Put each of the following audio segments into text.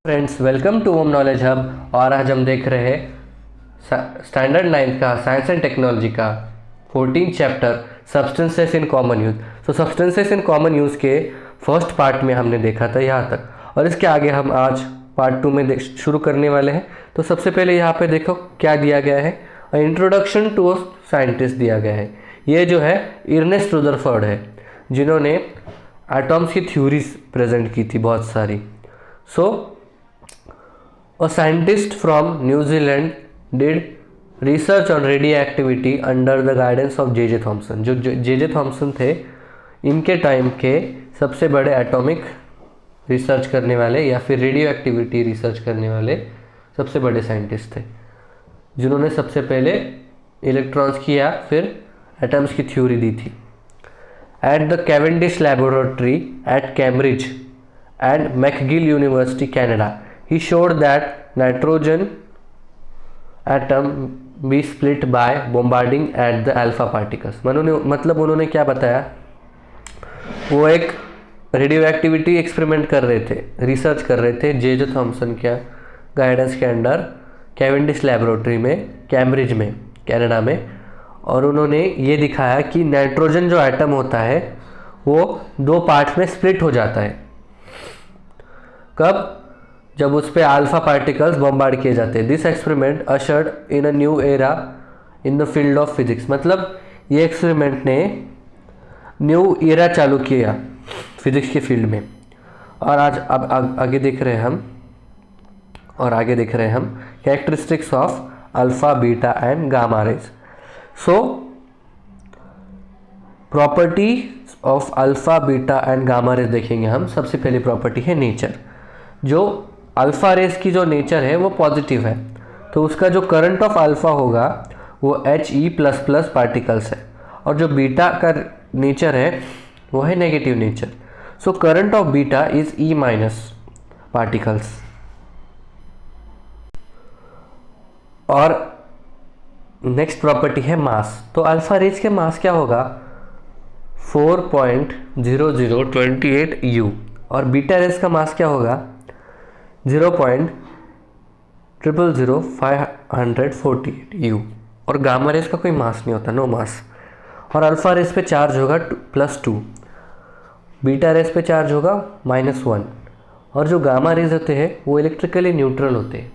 Friends, welcome to Home Knowledge Hub. और आज हम देख रहे हैं स्टैंडर्ड 9 का साइंस एंड टेक्नोलॉजी का 14 chapter substances in common use. तो सब्सटेंसेस इन कॉमन यूज़ के फर्स्ट पार्ट में हमने देखा था यहाँ तक, और इसके आगे हम आज पार्ट 2 में शुरू करने वाले हैं। तो सबसे पहले यहाँ पे देखो क्या दिया गया है, इंट्रोडक्शन टू अ साइंटिस्ट दिया गया है। ये जो है अर्नेस्ट रदरफोर्ड है, जिन्होंने एटॉम्स की थ्योरीज प्रेजेंट की थी बहुत सारी। A scientist from New Zealand did research on radioactivity under the guidance of J.J. Thomson। जो J.J. Thomson थे, इनके टाइम के सबसे बड़े एटॉमिक रिसर्च करने वाले या फिर रेडियो एक्टिविटी रिसर्च करने वाले सबसे बड़े साइंटिस्ट थे, जिन्होंने सबसे पहले इलेक्ट्रॉन्स की या फिर एटम्स की थ्योरी दी थी। At the Cavendish laboratory at Cambridge and McGill university Canada, he showed that nitrogen atom be split by bombarding at the alpha particles। मतलब उन्होंने क्या बताया, वो एक रेडियो एक्टिविटी एक्सपेरिमेंट कर रहे थे, रिसर्च कर रहे थे जे थॉमसन के गाइडेंस के अंडर कैवेंडिश लैबोरेटरी में कैम्ब्रिज में कनाडा में। और उन्होंने ये दिखाया कि नाइट्रोजन जो एटम होता है वो दो पार्ट्स में स्प्लिट हो जाता है। कब? जब उस पर अल्फा पार्टिकल्स बॉम्बार्ड किए जाते हैं। This experiment ushered in a new era in the field of physics. मतलब ये एक्सपेरिमेंट ने न्यू एरा चालू किया फिजिक्स के फील्ड में। और आज अब आगे देख रहे हैं हम characteristics of alpha beta and gamma rays. So property of alpha beta and gamma rays देखेंगे हम। सबसे पहली प्रॉपर्टी है नेचर। जो अल्फ़ा रेस की जो नेचर है वो पॉजिटिव है, तो उसका जो करंट ऑफ अल्फ़ा होगा वो He++ पार्टिकल्स है, और जो बीटा का नेचर है वो है negative nature. So current of beta is E- particles. और नेक्स्ट प्रॉपर्टी है मास। तो अल्फ़ा रेस के मास क्या होगा, 4.0028 U, और बीटा रेस का मास क्या होगा 0.000548 U, और गामा रेस का कोई मास नहीं होता, नो मास। और अल्फ़ा रेस पे चार्ज होगा +2, बीटा रेस पे चार्ज होगा -1, और जो गामा रेस होते हैं वो इलेक्ट्रिकली न्यूट्रल होते हैं।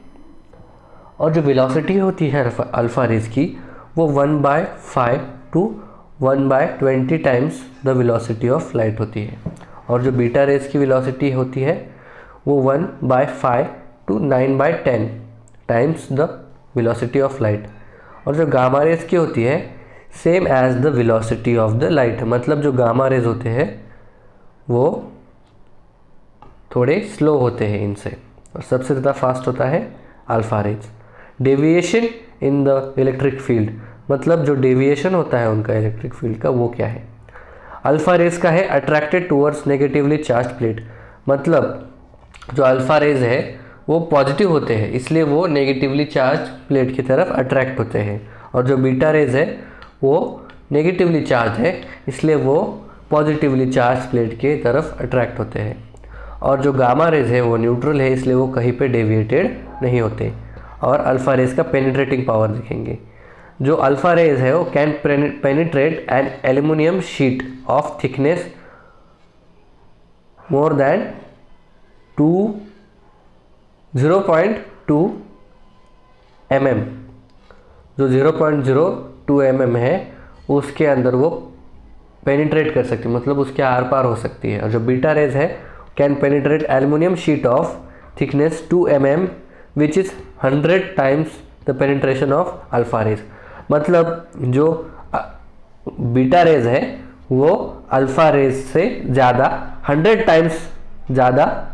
और जो वेलोसिटी होती है अल्फ़ा रेस की वो 1/5 to 1/20 times the velocity of light होती है, और जो बीटा रेस की वेलोसिटी होती है वो 1/5 to 9/10 times the velocity of light. और जो गामा रेस की होती है same as the velocity of the light. मतलब जो गामा रेज होते हैं वो थोड़े स्लो होते हैं इनसे, और सबसे ज़्यादा फास्ट होता है alpha rays. Deviation in the electric field, मतलब जो डेविएशन होता है उनका इलेक्ट्रिक फील्ड का वो क्या है। अल्फ़ा रेज का है attracted towards negatively charge plate. मतलब जो अल्फ़ा रेज है वो पॉजिटिव होते हैं, इसलिए वो नेगेटिवली चार्ज प्लेट की तरफ अट्रैक्ट होते हैं। और जो बीटा रेज है वो नेगेटिवली चार्ज है, इसलिए वो पॉजिटिवली चार्ज प्लेट के तरफ अट्रैक्ट होते हैं। और जो गामा रेज है वो न्यूट्रल है, इसलिए वो कहीं पे डेविएटेड नहीं होते। और अल्फ़ा रेज का पेनिट्रेटिंग पावर देखेंगे। जो अल्फ़ा रेज है वो can penetrate an aluminium sheet of thickness more than 0.2 mm। जो 0.02 mm है उसके अंदर वो पेनिट्रेट कर सकती है, मतलब उसके आर पार हो सकती है। और जो बीटा रेज है can penetrate aluminium sheet of thickness 2 mm which is 100 times the penetration of alpha rays. मतलब जो बीटा रेज है वो अल्फ़ा रेज से ज़्यादा 100 टाइम्स ज़्यादा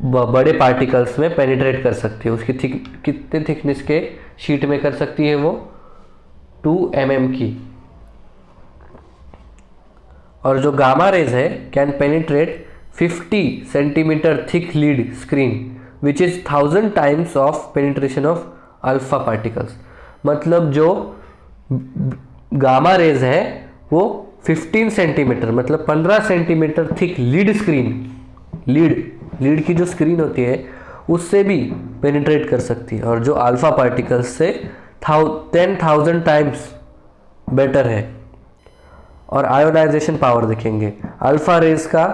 बड़े पार्टिकल्स में पेनिट्रेट कर सकती है। उसकी कितने थिकनेस के शीट में कर सकती है वो 2 mm की। और जो गामा रेज है can penetrate 50 centimetre thick lead screen which is 1000 times of penetration of alpha particles. मतलब जो गामा रेज है वो 15 सेंटीमीटर मतलब 15 centimetre thick lead screen, lead की जो स्क्रीन होती है उससे भी पेनिट्रेट कर सकती है, और जो अल्फ़ा पार्टिकल्स से 10,000 टाइम्स बेटर है। और आयोनाइजेशन पावर देखेंगे, अल्फ़ा रेज का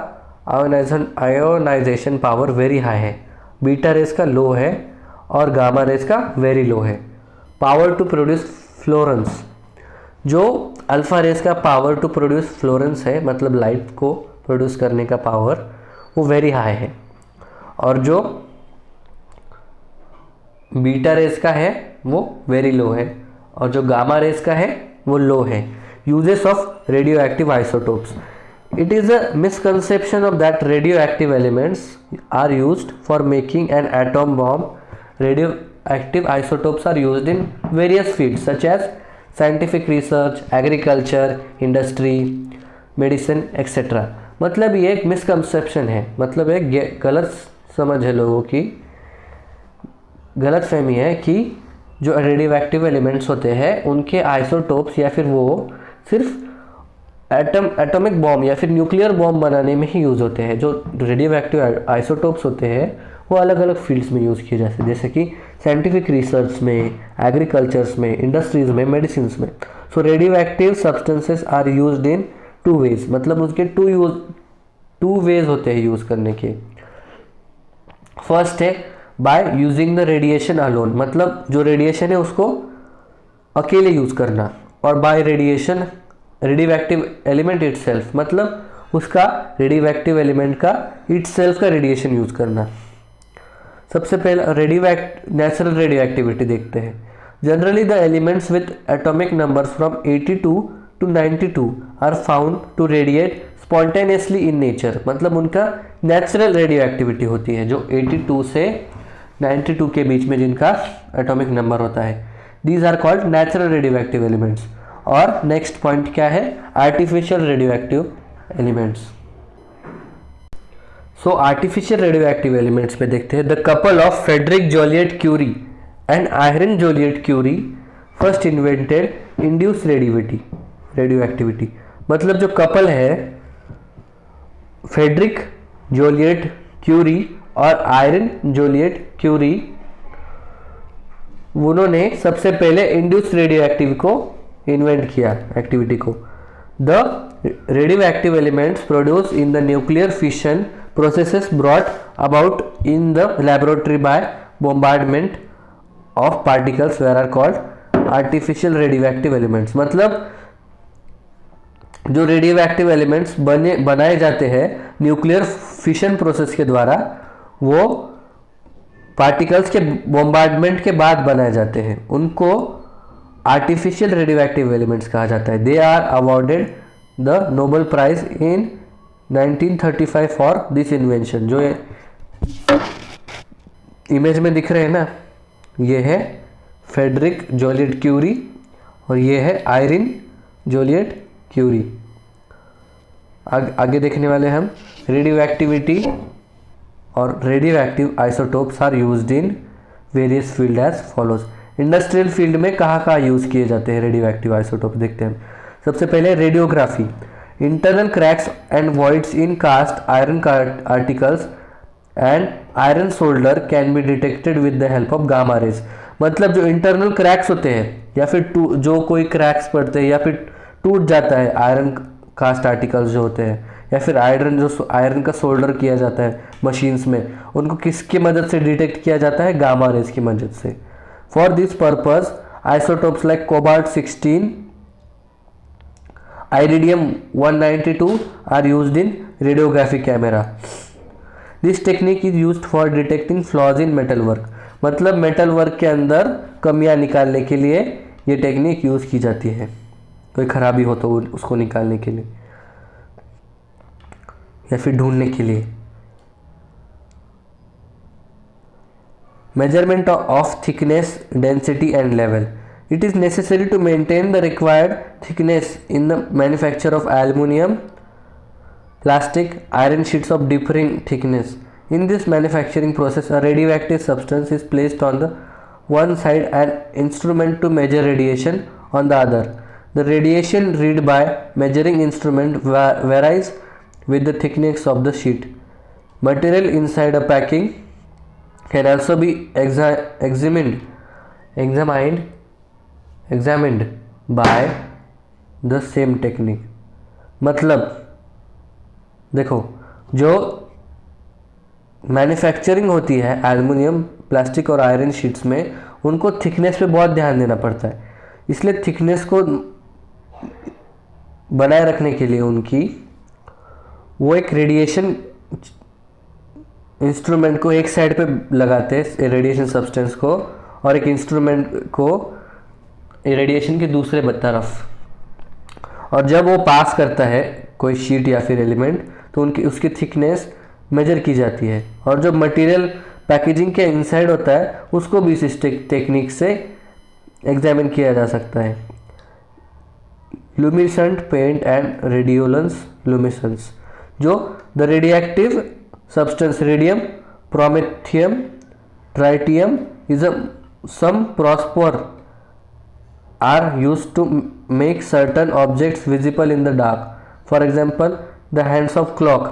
आयोनाइजेशन पावर वेरी हाई है, बीटा रेज का लो है और गामा रेज का वेरी लो है। पावर टू प्रोड्यूस फ्लोरेंस, जो अल्फ़ा रेज का पावर टू प्रोड्यूस फ्लोरेंस है, मतलब लाइट को प्रोड्यूस करने का पावर, वो वेरी हाई है, और जो बीटा रेज का है वो वेरी लो है, और जो गामा रेज का है वो लो है। Uses of radio active isotopes, it is a misconception of that radioactive elements are used for making an atom bomb. Radioactive isotopes are used in various fields such as scientific research, agriculture, industry, medicine, etc. मतलब ये एक misconception है, मतलब एक गलत समझ है, लोगों की गलत फहमी है कि जो रेडियोएक्टिव एलिमेंट्स होते हैं उनके आइसोटोप्स या फिर वो सिर्फ एटॉमिक बॉम्ब या फिर न्यूक्लियर बॉम्ब बनाने में ही यूज़ होते हैं। जो रेडियोएक्टिव आइसोटोप्स होते हैं वो अलग अलग फील्ड्स में यूज़ किए जाते हैं, जैसे कि साइंटिफिक रिसर्च में, एग्रीकल्चर्स में, इंडस्ट्रीज में, मेडिसिन में। So radioactive substances are used in 2 ways, मतलब उसके 2 वेज होते हैं यूज़ करने के। फर्स्ट है by using the radiation alone, मतलब जो रेडिएशन है उसको अकेले यूज़ करना, और बाय रेडियोएक्टिव एलिमेंट इटसेल्फ, मतलब उसका रेडियोएक्टिव एलिमेंट का इटसेल्फ का रेडिएशन यूज़ करना। सबसे पहले नेचुरल रेडियोएक्टिविटी देखते हैं। Generally the elements with atomic numbers from 82 to 92 are found to radiate spontaneously in nature, मतलब उनका नेचुरल रेडियोएक्टिविटी होती है, जो 82 से 92 के बीच में जिनका एटॉमिक नंबर होता है। These are called natural radioactive elements. और नेक्स्ट पॉइंट क्या है, artificial radioactive elements. So artificial radioactive elements में देखते हैं, the couple of Frederic Joliot Curie and Irene Joliot Curie first invented induce radioactivity, मतलब जो कपल है फ्रेडरिक जोलियट क्यूरी और आयरन जोलियट क्यूरी, उन्होंने सबसे पहले इंड्यूस रेडियोएक्टिव को इन्वेंट किया, एक्टिविटी को। The radioactive elements produce in the nuclear fission processes brought about in the laboratory by bombardment of particles were are called artificial radioactive elements, मतलब जो radioactive elements बनाए जाते हैं न्यूक्लियर फिशन प्रोसेस के द्वारा, वो पार्टिकल्स के बॉम्बार्डमेंट के बाद बनाए जाते हैं, उनको आर्टिफिशियल रेडियोएक्टिव एलिमेंट्स कहा जाता है। They are awarded the Nobel prize in 1935 for this invention. जो इमेज में दिख रहे हैं ना, ये है फ्रेडरिक जोलियट क्यूरी और ये है आयरन जोलियट क्यूरी। आगे देखने वाले हम रेडियोएक्टिविटी और radioactive isotopes are used in various field as follows. Industrial field में कहाँ यूज़ किए जाते हैं रेडियोएक्टिव आइसोटोप, देखते हैं। सबसे पहले radiography, internal cracks and voids in cast iron articles and iron solder can be detected with the help of gamma rays, मतलब जो इंटरनल क्रैक्स होते हैं या फिर जो कोई क्रैक्स पड़ते हैं या फिर टूट जाता है आयरन कास्ट आर्टिकल्स जो होते हैं, या फिर आयरन का सोल्डर किया जाता है मशीन्स में, उनको किसकी मदद से डिटेक्ट किया जाता है, गामा रेज की मदद से। For this purpose isotopes like cobalt 16, iridium 192 are used in radiography camera. This technique is used for detecting flaws in metal work, मतलब मेटल वर्क के अंदर कमियां निकालने के लिए ये टेक्निक यूज़ की जाती है, कोई खराबी हो तो उसको निकालने के लिए या फिर ढूंढने के लिए। Measurement of thickness, density and level, it is necessary to maintain the required thickness in the manufacture of aluminium, plastic, iron sheets of differing thickness. In this manufacturing process, a radioactive substance is placed on the one side and instrument to measure radiation on the other. The radiation read by measuring instrument varies with the thickness of the sheet. Material inside a packing can also be examined by the same technique। मतलब देखो, जो manufacturing होती है aluminium, plastic और iron sheets में, उनको thickness पे बहुत ध्यान देना पड़ता है। इसलिए थिकनेस को बनाए रखने के लिए उनकी वो एक रेडिएशन इंस्ट्रूमेंट को एक साइड पे लगाते हैं, रेडिएशन सब्सटेंस को, और एक इंस्ट्रूमेंट को रेडिएशन के दूसरे तरफ, और जब वो पास करता है कोई शीट या फिर एलिमेंट तो उनकी उसकी थिकनेस मेजर की जाती है। और जो मटेरियल पैकेजिंग के इनसाइड होता है उसको भी इस टेक्निक से एग्जामिन किया जा सकता है। लुमिनेसेंट पेंट एंड रेडियोलेंस लुमिनेसेंस, जो the radioactive substance radium, promethium, tritium is some phosphor are used to make certain objects visible in the dark, for example the hands of clock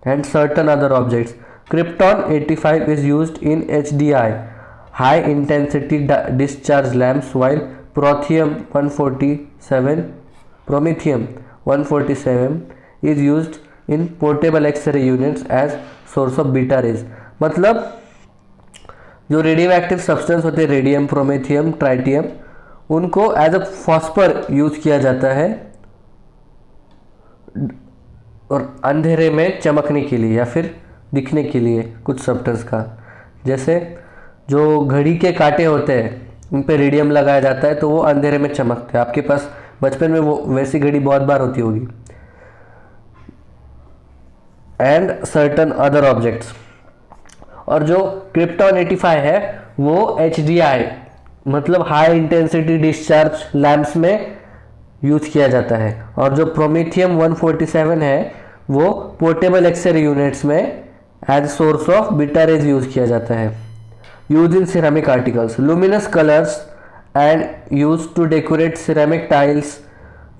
and certain other objects। Krypton 85 is used in HDI, high intensity discharge lamps, while Promethium 147 is used in portable X-ray units as source of beta rays। मतलब जो radio active substance होते हैं radium, promethium, tritium, उनको as a phosphor use किया जाता है और अंधेरे में चमकने के लिए या फिर दिखने के लिए कुछ सब्सटेंस का। जैसे जो घड़ी के कांटे होते हैं उन पे रेडियम लगाया जाता है तो वो अंधेरे में चमकते हैं। आपके पास बचपन में वो वैसी घड़ी बहुत बार होती होगी। And certain other objects. और जो क्रिप्टॉन 85 है वो HDI मतलब हाई इंटेंसिटी डिस्चार्ज लैंप्स में यूज किया जाता है, और जो प्रोमेथियम 147 है वो पोर्टेबल एक्सरे यूनिट्स में as source of beta rays use किया जाता है। Use in ceramic articles, luminous colours and use to decorate ceramic tiles,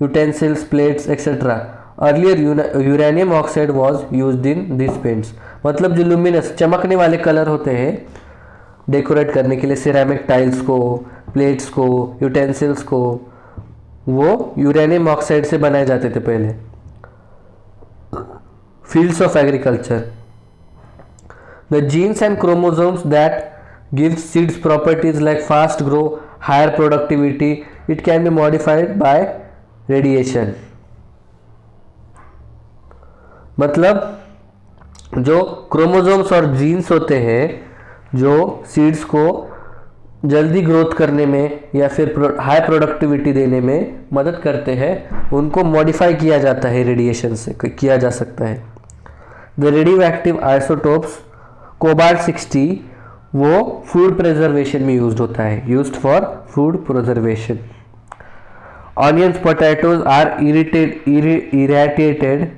utensils, plates etcetera. Earlier uranium oxide was use in this paints. मतलब जो luminous चमकने वाले colour होते हैं decorate करने के लिए सिरेमिक टाइल्स को, प्लेट्स को, यूटेंसिल्स को, वो यूरेनियम ऑक्साइड से बनाए जाते थे पहले। Fields of agriculture, the genes and chromosomes that give seeds properties like fast grow, higher productivity, it can be modified by radiation. मतलब जो क्रोमोसोम्स और जीन्स होते हैं जो सीड्स को जल्दी ग्रोथ करने में या फिर हाई प्रोडक्टिविटी देने में मदद करते हैं, उनको मॉडिफाई किया जाता है रेडिएशन से, किया जा सकता है। The radio active isotopes cobalt 60 वो फूड प्रिजर्वेशन में यूज्ड होता है, used for food preservation. Onions, potatoes are irritated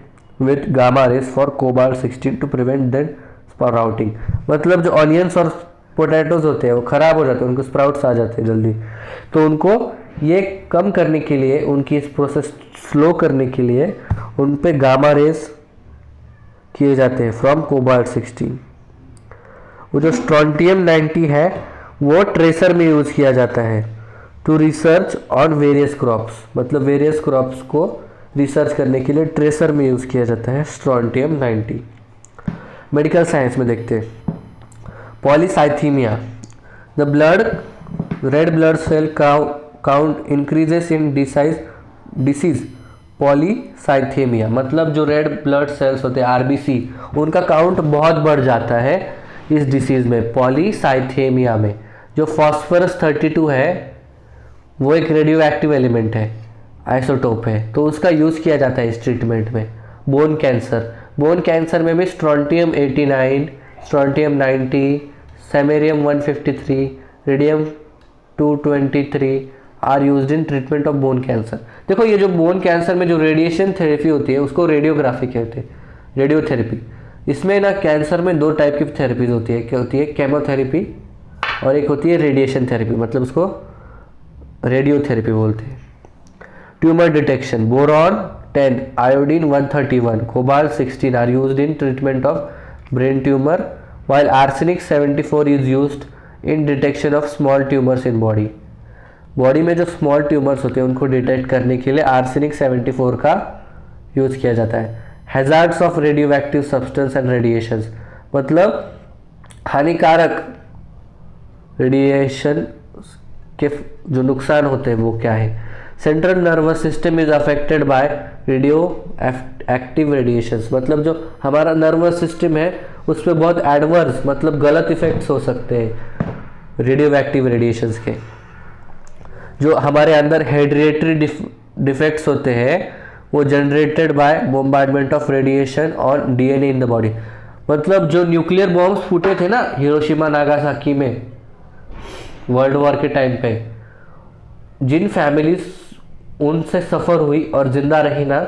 with gamma rays for cobalt 16 to prevent their sprouting। मतलब जो ऑनियंस और पोटैटोज होते हैं वो ख़राब हो जाते हैं, उनको स्प्राउट्स आ जाते हैं जल्दी, तो उनको ये कम करने के लिए, उनकी इस प्रोसेस स्लो करने के लिए उन पे गामा रेस किए जाते हैं फ्रॉम कोबाल्ट 16। वो जो स्ट्रॉन्टियम 90 है वो ट्रेसर में यूज़ किया जाता है to research on various crops. मतलब वेरियस क्रॉप्स को रिसर्च करने के लिए ट्रेसर में यूज़ किया जाता है स्ट्रॉन्टियम 90। मेडिकल साइंस में देखते हैं polycythemia, the blood red blood cell count increases in disease polycythemia. मतलब जो रेड ब्लड सेल्स होते हैं RBC उनका काउंट बहुत बढ़ जाता है इस डिसीज में, पॉलीसाइथेमिया में। जो फॉस्फोरस 32 है वो एक रेडियो एक्टिव एलिमेंट है, आइसोटोप है, तो उसका यूज़ किया जाता है इस ट्रीटमेंट में। बोन कैंसर में भी strontium 89, strontium 90, samarium 153, radium 223 are used in treatment of bone cancer. देखो ये जो बोन कैंसर में जो रेडिएशन थेरेपी होती है उसको रेडियोग्राफी कहते हैं, रेडियोथेरेपी। इसमें ना कैंसर में दो टाइप की थेरेपीज होती है, क्या होती है, केमोथेरेपी और एक होती है रेडिएशन थेरेपी, मतलब उसको रेडियोथेरेपी बोलते हैं। Tumour detection, boron 10, iodine 131, cobalt 16 are used in treatment of brain tumour, while arsenic 74 is used in detection of small tumors in body. Body में जो स्मॉल ट्यूमर्स होते हैं उनको डिटेक्ट करने के लिए आर्सेनिक 74 का यूज किया जाता है। Hazards of radio active substance and radiations, मतलब हानिकारक रेडिएशन के जो नुकसान होते हैं वो क्या है। Central nervous system is affected by radio active radiations, मतलब जो हमारा नर्वस सिस्टम है उस पर बहुत एडवर्स मतलब गलत इफेक्ट्स हो सकते हैं रेडियो एक्टिव रेडिएशंस के। जो हमारे अंदर हेरिडिटरी डिफेक्ट्स होते हैं वो generated by bombardment of radiation और डीएनए इन द बॉडी, मतलब जो न्यूक्लियर बॉम्ब्स फूटे थे ना हिरोशिमा नागासाकी में वर्ल्ड वॉर के टाइम पे, जिन फैमिलीज उनसे सफ़र हुई और ज़िंदा रही ना,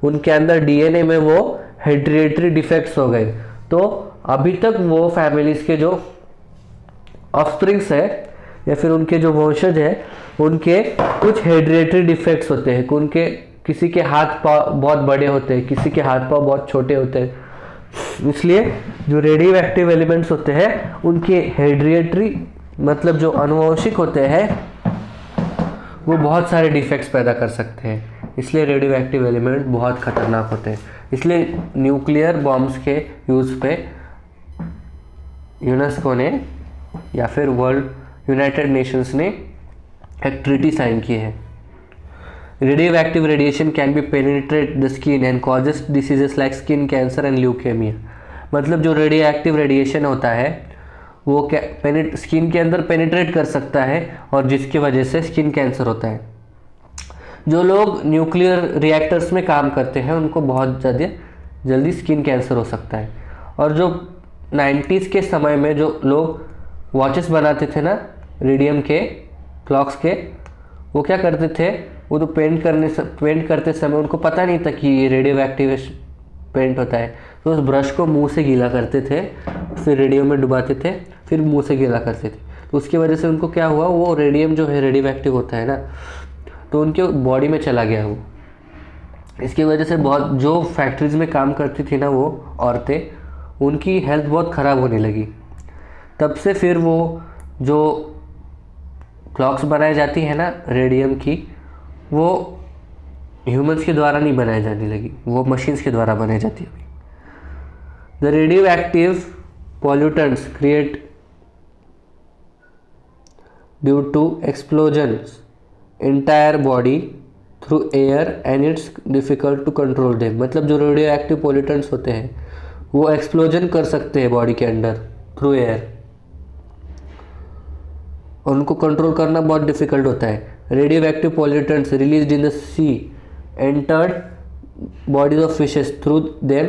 उनके अंदर डीएनए में वो हेरिडिटरी डिफेक्ट्स हो गए। तो अभी तक वो फैमिलीज के जो ऑफस्प्रिंग्स है या फिर उनके जो वंशज है उनके कुछ हेरिडिटरी डिफेक्ट्स होते हैं, उनके किसी के हाथ पाँव बहुत बड़े होते हैं, किसी के हाथ पाँव बहुत छोटे होते हैं। इसलिए जो रेडियो एक्टिव एलिमेंट्स होते हैं उनके हेरिडिटरी मतलब जो आनुवंशिक होते हैं वो बहुत सारे डिफेक्ट्स पैदा कर सकते हैं। इसलिए रेडियो एक्टिव एलिमेंट बहुत खतरनाक होते हैं। इसलिए न्यूक्लियर बॉम्ब्स के यूज़ पे यूनेस्को ने या फिर वर्ल्ड यूनाइटेड नेशंस ने एक ट्रीटी साइन की है। Radio active radiation can be penetrate the skin and causes diseases like skin cancer and leukaemia, मतलब जो रेडियो एक्टिव रेडिएशन होता है वो स्किन के अंदर पेनिट्रेट कर सकता है और जिसकी वजह से स्किन कैंसर होता है। जो लोग न्यूक्लियर रिएक्टर्स में काम करते हैं उनको बहुत ज़्यादा जल्दी स्किन कैंसर हो सकता है। और जो 90s के समय में जो लोग वॉचेस बनाते थे ना रेडियम के क्लॉक्स के, वो क्या करते थे, वो तो पेंट करते समय उनको पता नहीं था कि ये रेडियो एक्टिव पेंट होता है, तो उस ब्रश को मुंह से गीला करते थे, फिर रेडियो में डुबाते थे, फिर मुंह से गीला करते थे। तो उसकी वजह से उनको क्या हुआ, वो रेडियम जो है रेडियो एक्टिव होता है ना, तो उनके बॉडी में चला गया वो। इसकी वजह से बहुत जो फैक्ट्रीज में काम करती थी ना वो औरतें, उनकी हेल्थ बहुत ख़राब होने लगी। तब से फिर वो जो क्लॉक्स बनाई जाती है ना रेडियम की, वो ह्यूमंस के द्वारा नहीं बनाई जाने लगी, वो मशीन्स के द्वारा बनाई जाती है। The radio active pollutants create due to explosions entire body through air and it's difficult to control them, मतलब जो रेडियो एक्टिव पॉल्यूटेंट्स होते हैं वो एक्सप्लोजन कर सकते हैं बॉडी के अंदर थ्रू एयर, और उनको कंट्रोल करना बहुत डिफ़िकल्ट होता है। Radio active pollutants released in the sea entered bodies of fishes through them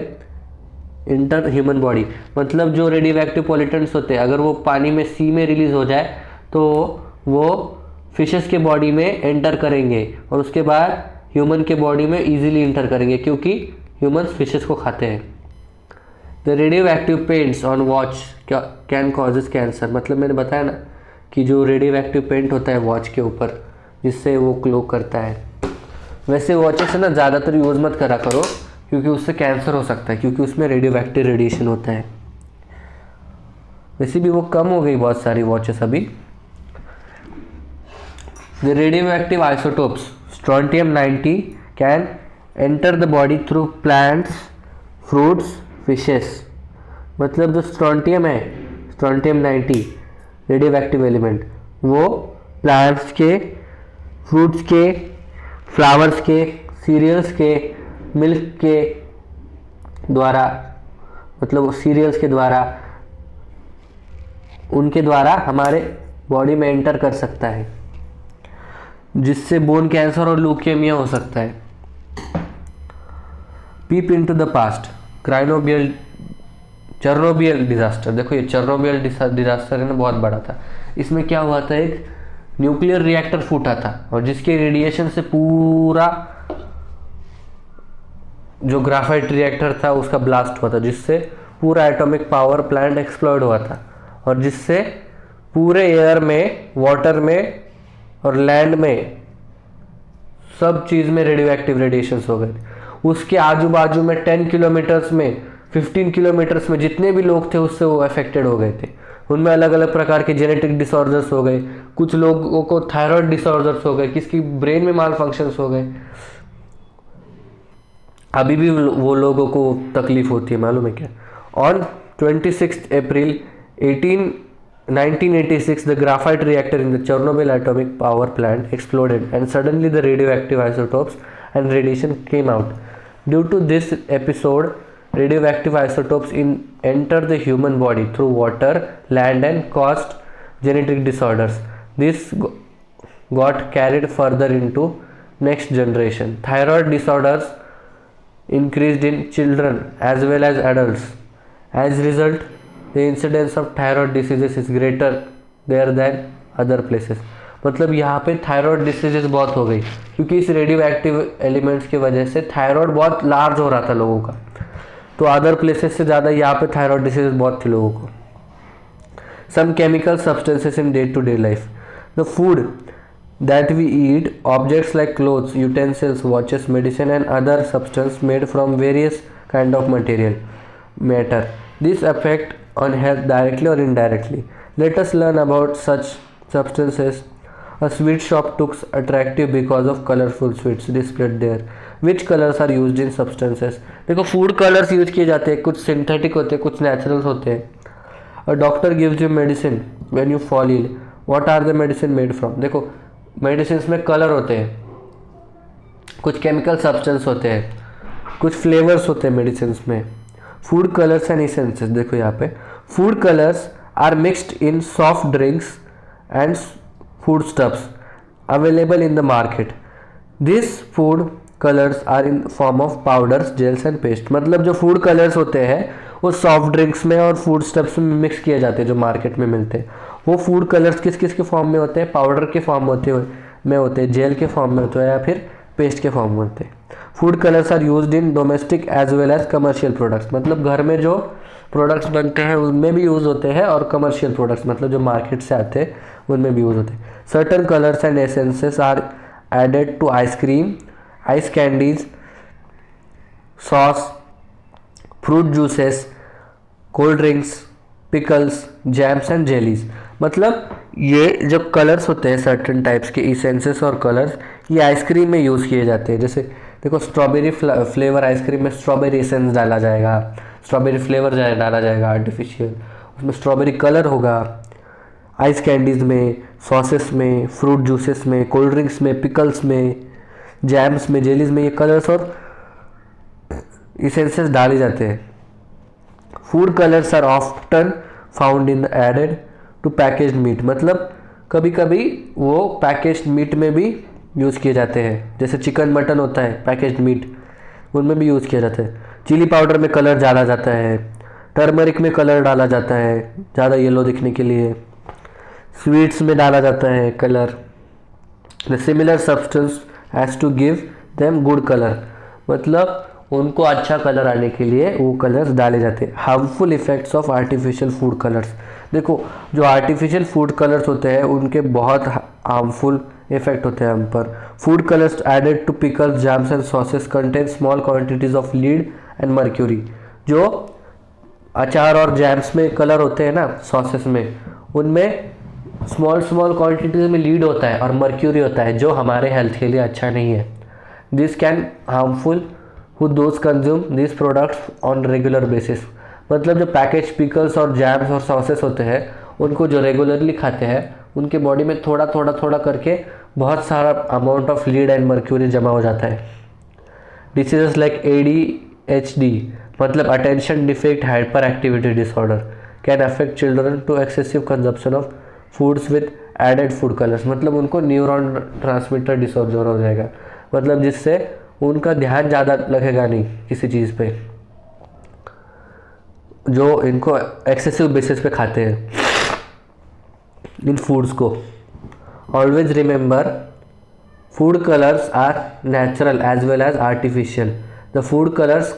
enter human body, मतलब जो रेडियो एक्टिव पॉल्यूटेंट्स होते हैं अगर वो पानी में सी में रिलीज हो जाए तो वो फिशेस के बॉडी में एंटर करेंगे और उसके बाद ह्यूमन के बॉडी में इजीली इंटर करेंगे, क्योंकि ह्यूमंस फिशेस को खाते हैं। The radio active paints on watch can causes cancer, मतलब मैंने बताया ना कि जो रेडियो एक्टिव पेंट होता है वॉच के ऊपर जिससे वो ग्लो करता है, वैसे वॉचेस है ना ज़्यादातर यूज़ मत करा करो, क्योंकि उससे कैंसर हो सकता है, क्योंकि उसमें रेडियो एक्टिव रेडिएशन होता है। वैसे भी वो कम हो गई बहुत सारी वॉचेस अभी। The radio active isotopes strontium 90 can enter the body through plants, fruits, fishes, मतलब जो स्ट्रोंटियम है, स्ट्रोंटियम 90 रेडियो एक्टिव एलिमेंट, वो प्लांट्स के, फ्रूट्स के, फ्लावर्स के, सीरियल्स के, मिल्क के द्वारा, मतलब सीरियल्स के द्वारा, उनके द्वारा हमारे बॉडी में एंटर कर सकता है, जिससे बोन कैंसर और ल्यूकेमिया हो सकता है। Peep into the past, Chernobyl disaster, देखो ये चेरनोबिल डिजास्टर है ना, बहुत बड़ा था। इसमें क्या हुआ था, एक न्यूक्लियर रिएक्टर फूटा था और जिसके रेडिएशन से पूरा जो ग्राफाइट रिएक्टर था उसका ब्लास्ट हुआ था, जिससे पूरा एटॉमिक पावर प्लांट एक्सप्लोड हुआ था और जिससे पूरे एयर में, वाटर में और लैंड में सब चीज़ में रेडियो एक्टिव रेडिएशंस हो गए। उसके आजू बाजू में 10 किलोमीटर्स में 15 किलोमीटर्स में जितने भी लोग थे उससे वो अफेक्टेड हो गए थे। उनमें अलग अलग प्रकार के जेनेटिक डिसऑर्डर्स हो गए, कुछ लोगों को थायराइड डिसऑर्डर्स हो गए, किसकी ब्रेन में माल फंक्शंस हो गए। अभी भी वो लोगों को तकलीफ होती है, मालूम है क्या। On 26 April 1986 the graphite reactor in the Chernobyl atomic power plant exploded and suddenly the radioactive isotopes and radiation came out. Due to this episode, radioactive isotopes enter the human body through water, land and caused genetic disorders. This got carried further into next generation. Thyroid disorders increased in children as well as adults. As a result, the incidence of thyroid diseases is greater there than other places. मतलब यहाँ पे thyroid diseases बहुत हो गई क्योंकि इस radio active elements की वजह से थायराइड बहुत लार्ज हो रहा था लोगों का, तो अदर प्लेसेस से ज़्यादा यहाँ पे थायराइड डिसीजेस बहुत थी लोगों को। Some chemical substances in day to day life, the food that we eat, objects like clothes, utensils, watches, medicine and other substance made from various kind of matter. This affect on health directly or indirectly. Let us learn about such substances. A sweet shop looks attractive because of colorful sweets displayed there. Which colors are used in substances? देखो food colours use किए जाते हैं, कुछ synthetic होते हैं, कुछ naturals होते हैं। A doctor gives you medicine when you fall ill. What are the medicine made from? देखो मेडिसिन में कलर होते हैं, कुछ केमिकल सब्सटेंस होते हैं, कुछ फ्लेवर्स होते हैं मेडिसिन में। फूड कलर्स एंड इसेंसेस, देखो यहाँ पे food colours are mixed in soft drinks and food stuffs available in the market. This food colours are in form of powders, gels and paste. मतलब जो फूड कलर्स होते हैं वो soft drinks में और फूड स्टफ्स में mix किए जाते हैं जो मार्केट में मिलते हैं। वो फूड कलर्स किस किस के फॉर्म में होते हैं? पाउडर के फॉर्म में होते हैं, जेल के फॉर्म में होते हैं या फिर पेस्ट के फॉर्म में होते हैं। Food colours are used in domestic as well as commercial products. मतलब घर में जो प्रोडक्ट्स बनते हैं उनमें भी यूज़ होते हैं और कमर्शियल प्रोडक्ट्स मतलब जो मार्केट से आते हैं उनमें भी यूज़ होते हैं। Certain colours and essences are added to ice cream, ice candies, sauce, fruit juices, cold drinks, pickles, jams and jellies. मतलब ये जो कलर्स होते हैं सर्टन टाइप्स के इसेंसेस और कलर्स, ये आइसक्रीम में यूज़ किए जाते हैं। जैसे देखो स्ट्रॉबेरी फ्लेवर आइसक्रीम में स्ट्रॉबेरी एसेंस डाला जाएगा, स्ट्रॉबेरी फ्लेवर डाला जाएगा आर्टिफिशियल, उसमें स्ट्रॉबेरी कलर होगा। आइस कैंडीज़ में, सॉसेस में, फ्रूट जूसेस में, कोल्ड ड्रिंक्स में, पिकल्स में, जैम्स में, जेलीज में ये कलर्स और इसेंसेस डाले जाते हैं। Food colours are often found in added to packaged meat. मतलब कभी कभी वो पैकेज्ड मीट में भी यूज़ किए जाते हैं, जैसे चिकन मटन होता है पैकेज्ड मीट, उनमें भी यूज़ किया जाता है। चिली पाउडर में कलर डाला जाता है, टर्मरिक में कलर डाला जाता है ज़्यादा येलो दिखने के लिए, स्वीट्स में डाला जाता है colour. The similar substance has to give them good colour. मतलब उनको अच्छा कलर आने के लिए वो कलर्स डाले जाते हैं। Harmful effects of artificial food colours. देखो जो आर्टिफिशियल फूड कलर्स होते हैं उनके बहुत हार्मफुल इफेक्ट होते हैं हम पर। Food colours added to pickles, jams and sauces contain small quantities of lead and mercury. जो अचार और जैम्स में कलर होते हैं ना, सॉसेस में, उनमें स्मॉल क्वांटिटीज में लीड होता है और मर्क्यूरी होता है जो हमारे हेल्थ के लिए अच्छा नहीं है। This can harmful who those consume these products on regular basis। मतलब जो पैकेज पिकल्स और जैम्स और सॉसेस होते हैं उनको जो रेगुलरली खाते हैं उनके बॉडी में थोड़ा करके बहुत सारा amount of lead and mercury जमा हो जाता है। डिसीजेस लाइक ADHD मतलब attention defect hyper activity disorder can affect children to excessive consumption of foods with added food colours. मतलब उनको न्यूरॉन ट्रांसमीटर डिसऑर्डर हो जाएगा, मतलब जिससे उनका ध्यान ज़्यादा लगेगा नहीं किसी चीज़ पे जो इनको एक्सेसिव बेसिस पे खाते हैं इन फूड्स को। Always remember food colours are natural as well as artificial. The food colours,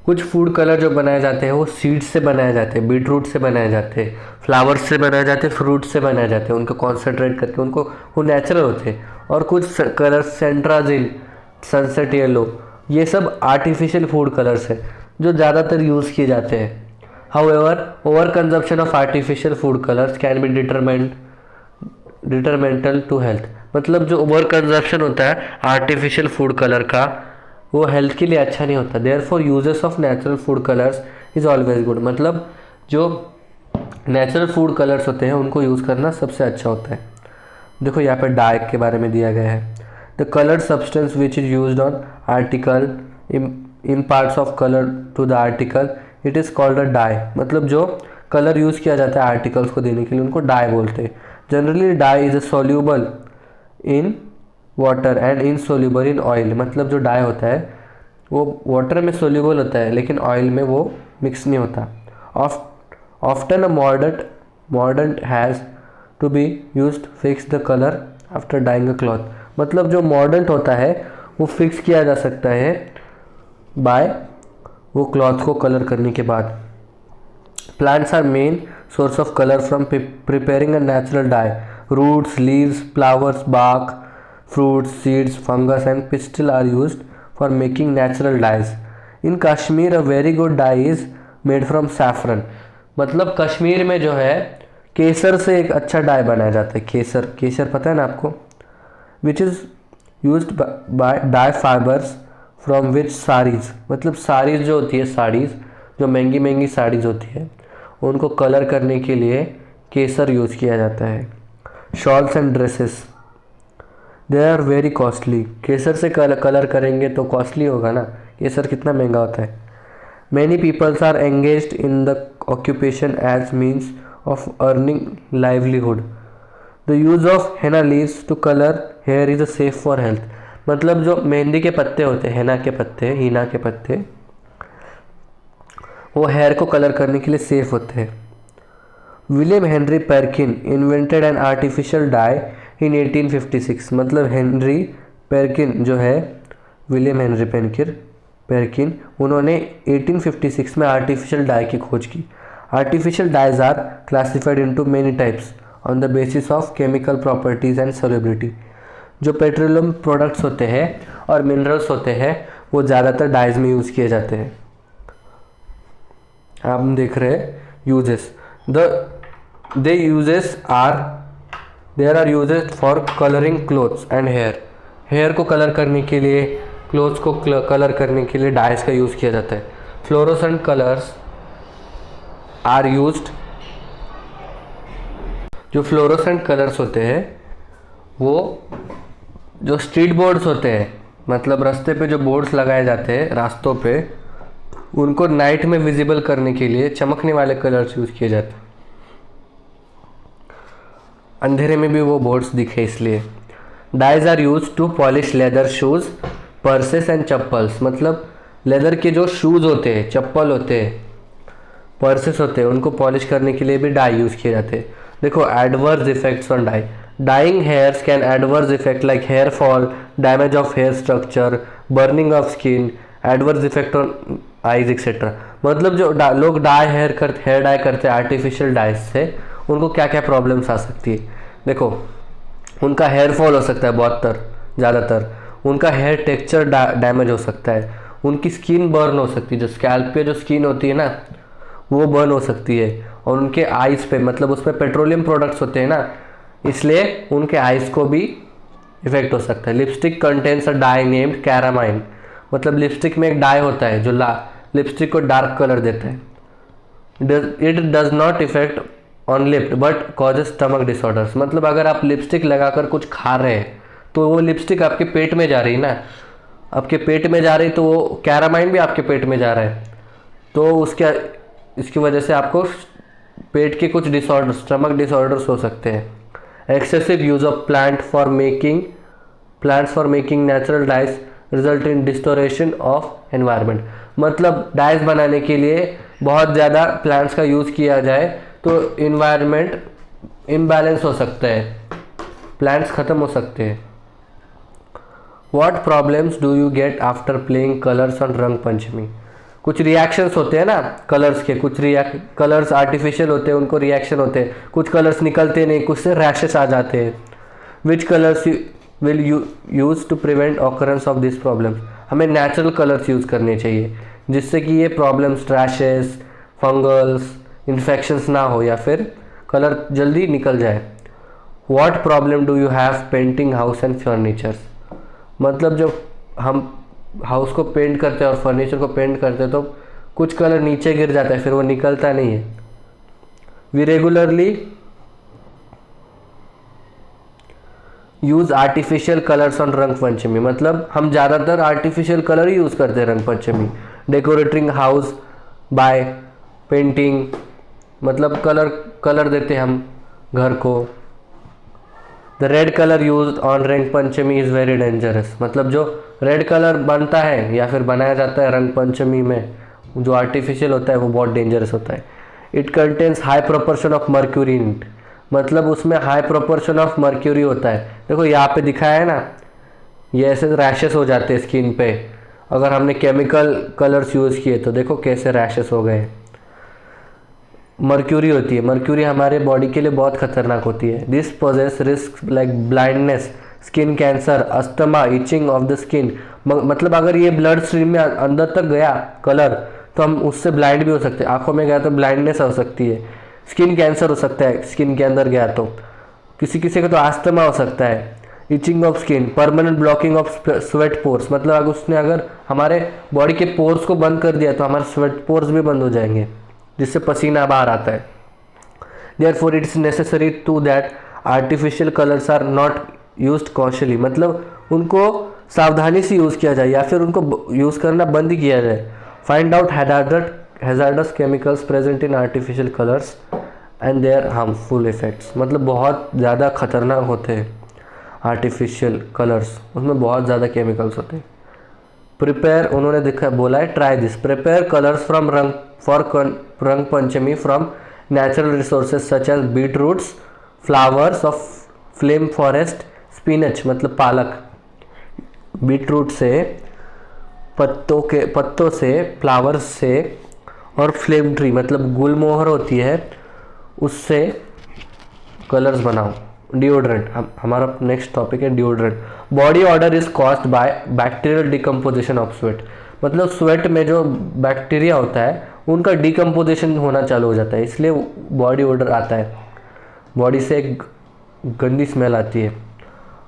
कुछ फूड कलर जो बनाए जाते हैं वो सीड्स से बनाए जाते हैं, बीटरूट से बनाए जाते हैं, फ्लावर्स से बनाए जाते हैं, फ्रूट से बनाए जाते हैं, उनको कॉन्सेंट्रेट करके उनको वो नेचुरल होते हैं। और कुछ कलर सेंट्राजिल, सनसेट येलो, ये सब आर्टिफिशियल फूड कलर्स है जो ज़्यादातर यूज़ किए जाते हैं। However over consumption of artificial food colours can be detrimental to health. मतलब जो ओवर कंजप्शन होता है आर्टिफिशियल फूड कलर का वो हेल्थ के लिए अच्छा नहीं होता। Therefore uses of natural food colours is always good. मतलब जो नेचुरल फूड कलर्स होते हैं उनको यूज़ करना सबसे अच्छा होता है। देखो यहाँ पर डाई के बारे में दिया गया है। The coloured substance which is used on article in parts of colour to the article it is called a dye. मतलब जो कलर यूज़ किया जाता है आर्टिकल्स को देने के लिए उनको डाई बोलते हैं। Generally dye is soluble in water and insoluble in oil. मतलब जो डाई होता है वो वाटर में सोल्यूबल होता है लेकिन ऑयल में वो मिक्स नहीं होता। Often a mordant has to be used fix the colour after dyeing a cloth. मतलब जो मॉर्डेंट होता है वो फिक्स किया जा सकता है बाय वो क्लॉथ को कलर करने के बाद। Plants are main source of colour from preparing a natural dye. Roots, leaves, flowers, bark, fruits, seeds, fungus and pistil are used for making natural dyes. In Kashmir a very good dye is made from saffron. मतलब कश्मीर में जो है केसर से एक अच्छा die बनाया जाता है। केसर पता है ना आपको? Which is used by dye fibres from which saris. मतलब साड़ीज़ जो होती है, साड़ीज़ जो महंगी महंगी साड़ीज़ होती है उनको कलर करने के लिए केसर यूज़ किया जाता है। Shawls and dresses they are very costly. केसर से कलर करेंगे तो कॉस्टली होगा ना, केसर कितना महंगा होता है। Many peoples are engaged in the occupation as means of earning livelihood. The use of henna leaves to colour hair is safe for health. मतलब जो मेहंदी के पत्ते होते हैं, हीना के पत्ते वो हेयर को कलर करने के लिए सेफ होते हैं। William Henry Perkin invented an artificial dye in 1856। मतलब हेनरी पेरकिन जो है, विलियम हेनरी पेरकिन उन्होंने 1856 में आर्टिफिशियल डाई की खोज की। Artificial dyes are classified into many types on the basis of chemical properties and solubility. जो पेट्रोलियम प्रोडक्ट्स होते हैं और मिनरल्स होते हैं वो ज़्यादातर डाइज में यूज़ किए जाते हैं। आप देख रहे हैं uses. There are uses for colouring clothes and hair को कलर करने के लिए, क्लोथ्स को कलर करने के लिए डाइज का यूज़ किया जाता है। Fluorescent colours are used. जो फ्लोरोसेंट कलर्स होते हैं वो जो स्ट्रीट बोर्ड्स होते हैं, मतलब रास्ते पे जो बोर्ड्स लगाए जाते हैं रास्तों पे, उनको नाइट में विजिबल करने के लिए चमकने वाले कलर्स यूज़ किए जाते हैं। अंधेरे में भी वो बोर्ड्स दिखे इसलिए। Dyes are use to polish leather shoes, purses and chappals. मतलब लेदर के जो शूज़ होते हैं, चप्पल होते हैं, पर्सेस होते हैं, उनको पॉलिश करने के लिए भी डाई यूज़ किए जाते हैं। देखो adverse effects on dye. Dyeing hairs can adverse effect like hair fall, damage of hair structure, burning of skin, adverse effect on eyes etcetera. मतलब जो लोग हेयर डाई करते हैं आर्टिफिशियल डाइज से, उनको क्या क्या प्रॉब्लम्स आ सकती है। देखो उनका हेयर फॉल हो सकता है ज़्यादातर, उनका हेयर टेक्सचर डैमेज हो सकता है, उनकी स्किन बर्न हो सकती है, जो स्कैल्प पे जो स्किन होती है ना वो बर्न हो सकती है, और उनके आइज़ पे, मतलब उसमें पेट्रोलियम प्रोडक्ट्स होते हैं ना, इसलिए उनके आइज़ को भी इफेक्ट हो सकता है। Lipstick contains a dye named carmine. मतलब लिपस्टिक में एक डाई होता है जो लिपस्टिक को डार्क कलर देता है। It does not effect on lip but causes stomach disorders. मतलब अगर आप लिपस्टिक लगाकर कुछ खा रहे हैं तो वो लिपस्टिक आपके पेट में जा रही है ना, आपके पेट में जा रही, तो वो कैरामाइन भी आपके पेट में जा रहा है, तो इसकी वजह से आपको पेट के कुछ डिसऑर्डर, स्टमक डिसऑर्डर्स हो सकते हैं। Excessive use of plants for making natural dyes result in distortion of environment. मतलब डाइज बनाने के लिए बहुत ज़्यादा प्लांट्स का यूज़ किया जाए तो इन्वायरमेंट इम्बैलेंस हो सकता है, प्लांट्स ख़त्म हो सकते हैं। What problems do you get after playing colors on रंग पंचमी? कुछ रिएक्शंस होते हैं ना कलर्स के, कुछ कलर्स आर्टिफिशियल होते हैं, उनको रिएक्शन होते हैं, कुछ कलर्स निकलते नहीं, कुछ से रैशेस आ जाते हैं। Which colours will you use to prevent occurrence of this problems? हमें नेचुरल कलर्स यूज़ करने चाहिए जिससे कि ये प्रॉब्लम्स, रैशेस, फंगल्स, इन्फेक्शंस ना हो या फिर कलर जल्दी निकल जाए। What problem do you have painting house and furnitures, मतलब जब हम हाउस को पेंट करते हैं और फर्नीचर को पेंट करते हैं तो कुछ कलर नीचे गिर जाता है, फिर वो निकलता नहीं है। We regularly use artificial colours on Rang Panchami, मतलब हम ज़्यादातर आर्टिफिशियल कलर ही यूज़ करते हैं रंग पंचमी। डेकोरेटिंग हाउस बाय पेंटिंग, मतलब कलर देते हैं हम घर को। The red colour use on Rang Panchami is very dangerous, मतलब जो रेड कलर बनता है या फिर बनाया जाता है रंग पंचमी में जो आर्टिफिशियल होता है वो बहुत डेंजरस होता है। It contains high proportion of mercury in it, मतलब उसमें हाई प्रोपोर्शन ऑफ मर्क्यूरी होता है। देखो यहाँ पे दिखाया है ना, ये ऐसे रैशेस हो जाते हैं स्किन पे अगर हमने केमिकल कलर्स यूज़ किए तो। देखो कैसे रैशेस हो गए। मर्क्यूरी होती है, मर्क्यूरी हमारे बॉडी के लिए बहुत खतरनाक होती है। This poses risk like blindness, skin cancer, asthma, itching of the skin, मतलब अगर ये ब्लड स्ट्रीम में अंदर तक गया कलर तो हम उससे ब्लाइंड भी हो सकते हैं। आंखों में गया तो ब्लाइंडनेस हो सकती है, स्किन कैंसर हो सकता है स्किन के अंदर गया तो, किसी किसी का तो अस्थमा हो सकता है। Itching of skin, permanent blocking of sweat pores, मतलब अगर उसने अगर हमारे बॉडी के पोर्स को बंद कर दिया तो हमारे स्वेट पोर्स भी बंद हो जाएंगे जिससे पसीना बाहर आता है। Therefore it is necessary to that artificial colors are not used cautiously, मतलब उनको सावधानी से यूज़ किया जाए या फिर उनको यूज़ करना बंद ही किया जाए। Find out hazardous chemicals present in artificial colours and their harmful effects, मतलब बहुत ज़्यादा खतरनाक होते हैं आर्टिफिशियल कलर्स, उसमें बहुत ज़्यादा केमिकल्स होते हैं। प्रिपेयर, उन्होंने देखा बोला है try this, prepare colours from Rang Panchami from natural resources such as beet roots, flowers of flame forest, spinach मतलब पालक, बीट रूट से, पत्तों से, फ्लावर्स से, और फ्लेम ट्री मतलब गुलमोहर होती है उससे कलर्स बनाओ। डिओड्रेंट, हमारा नेक्स्ट टॉपिक है deodorant. Body order is caused by bacterial decomposition of sweat, मतलब स्वेट में जो बैक्टीरिया होता है उनका डिकम्पोजिशन होना चालू हो जाता है, इसलिए बॉडी ऑर्डर आता है, बॉडी से एक गंदी स्मेल आती है।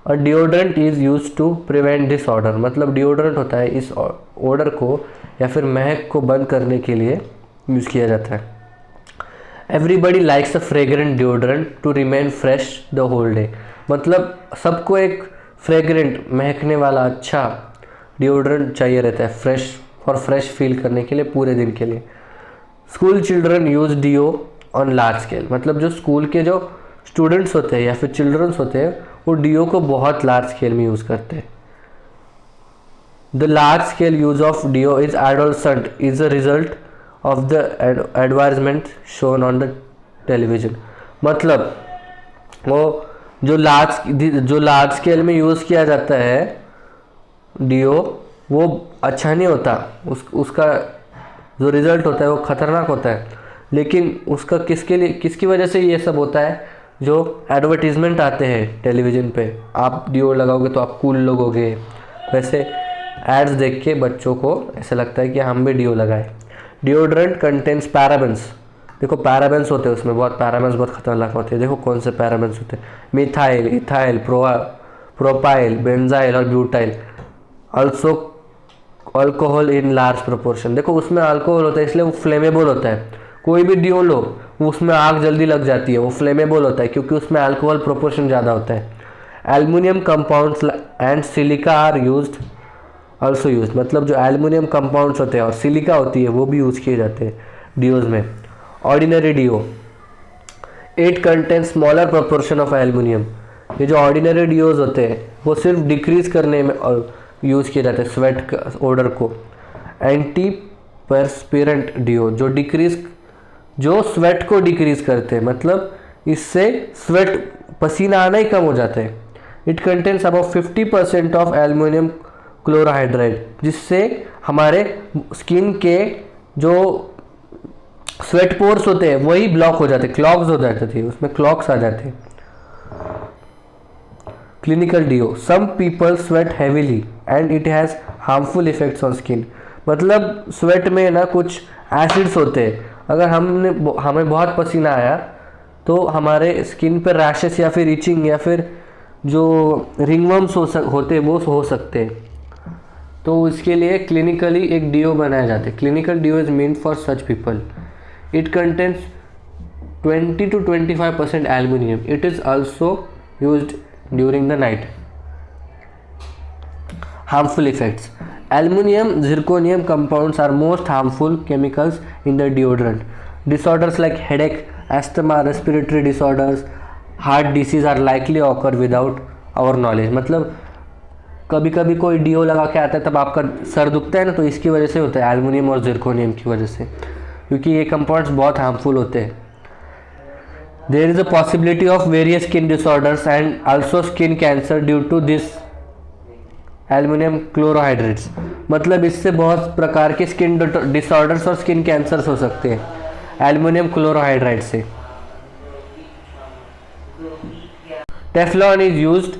और deodorant is use to prevent this order, मतलब डिओड्रेंट होता है इस ऑर्डर को या फिर महक को बंद करने के लिए यूज़ किया जाता है। Everybody likes a fragrant deodorant to remain fresh the whole day, मतलब सबको एक फ्रेग्रेंट महकने वाला अच्छा डिओड्रेंट चाहिए रहता है फ्रेश फील करने के लिए पूरे दिन के लिए। School children use deo on large scale, मतलब जो स्कूल के जो स्टूडेंट्स होते हैं या फिर चिल्ड्रंस होते हैं वो डिओ को बहुत लार्ज स्केल में यूज़ करते हैं। The large scale use of deo is adolescent is a result of the advertisement shown on the television, मतलब वो जो लार्ज स्केल में यूज़ किया जाता है डिओ वो अच्छा नहीं होता, उसका जो रिज़ल्ट होता है वो ख़तरनाक होता है। लेकिन उसका किसकी वजह से ये सब होता है, जो एडवर्टीज़मेंट आते हैं टेलीविज़न पे, आप डिओ लगाओगे तो आप कूल लगोगे, वैसे एड्स देख के बच्चों को ऐसा लगता है कि हम भी डिओ लगाएं। डिओड्रेंट कंटेन्स पैराबेंस, देखो पैराबेंस होते हैं उसमें, बहुत पैराबेंस बहुत खतरनाक होते हैं। देखो कौन से पैराबेंस होते हैं, मिथाइल, इथाइल, प्रोपाइल, बेंजाइल और butyl. Also alcohol in large proportion, देखो उसमें अल्कोहल होता है इसलिए वो फ्लेमेबल होता है। कोई भी डिओ लो उसमें आग जल्दी लग जाती है, वो फ्लेमेबल होता है क्योंकि उसमें अल्कोहल प्रोपोर्शन ज़्यादा होता है। Aluminium compounds and silica are used also use, मतलब जो एल्युमिनियम कंपाउंड्स होते हैं और सिलिका होती है वो भी यूज़ किए जाते हैं डिओज में। Ordinary deo, it contain smaller proportion of aluminium, ये जो ऑर्डिनरी डिओज होते हैं वो सिर्फ डिक्रीज करने में यूज़ किए जाते हैं स्वेट ऑर्डर को। एंटी परस्पिरेंट डिओ, जो स्वेट को डिक्रीज करते हैं, मतलब इससे स्वेट पसीना आना ही कम हो जाता है। It contains about 50% of aluminium chlorohydrate, जिससे हमारे स्किन के जो स्वेट पोर्स होते हैं वही ब्लॉक हो जाते, क्लॉग्स हो जाते थे, उसमें क्लॉग्स आ जाते हैं। Clinical deo, some people sweat heavily and it has harmful effects on skin, मतलब स्वेट में ना कुछ एसिड्स होते हैं, अगर हमें बहुत पसीना आया तो हमारे स्किन पर रैशेस या फिर इचिंग या फिर जो रिंगवर्म्स होते हैं वो हो सकते हैं। तो इसके लिए क्लिनिकली एक डीओ बनाया जाता है। Clinical deo is mean for such people. It contains 20 to 25% aluminum. It is also used during the night. Harmful effects. Aluminum zirconium compounds are most harmful chemicals in the deodorant. Disorders like headache, asthma, respiratory disorders, heart disease are likely occur without our knowledge. मतलब कभी कभी कोई do लगा के आता है तब आपका सर दुखता है ना, तो इसकी वजह से होता है, एल्युमिनियम और जिरकोनियम की वजह से, क्योंकि ये कंपाउंड्स बहुत हार्मफुल होते हैं। There is a possibility of various skin disorders and also skin cancer due to this aluminum chlorohydrates. मतलब इससे बहुत प्रकार के स्किन डिसऑर्डर्स और स्किन कैंसर्स हो सकते हैं एल्युमिनियम क्लोरोहाइड्राइड से। Teflon is used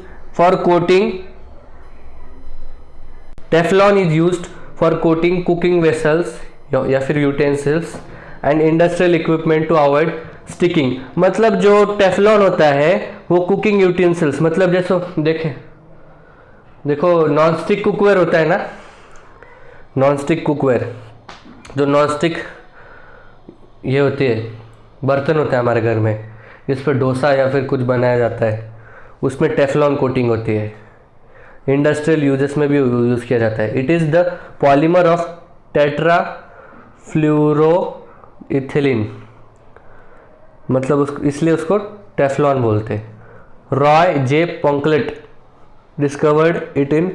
for coating cooking vessels या फिर utensils and industrial equipment to avoid sticking. मतलब जो टेफ्लॉन होता है वो कुकिंग यूटेंसिल्स, मतलब जैसे देखो नॉन स्टिक कुकवेयर होता है ना, नॉन स्टिक कुकवेयर, जो नॉन स्टिक ये होती है बर्तन होता है हमारे घर में जिस पर डोसा या फिर कुछ बनाया जाता है, उसमें टेफ्लॉन कोटिंग होती है। इंडस्ट्रियल यूजेस में भी यूज़ किया जाता है। It is the polymer of tetra fluoroethylene, मतलब इसलिए उसको टेफ्लॉन बोलते हैं। Roy J Plunkett discovered it in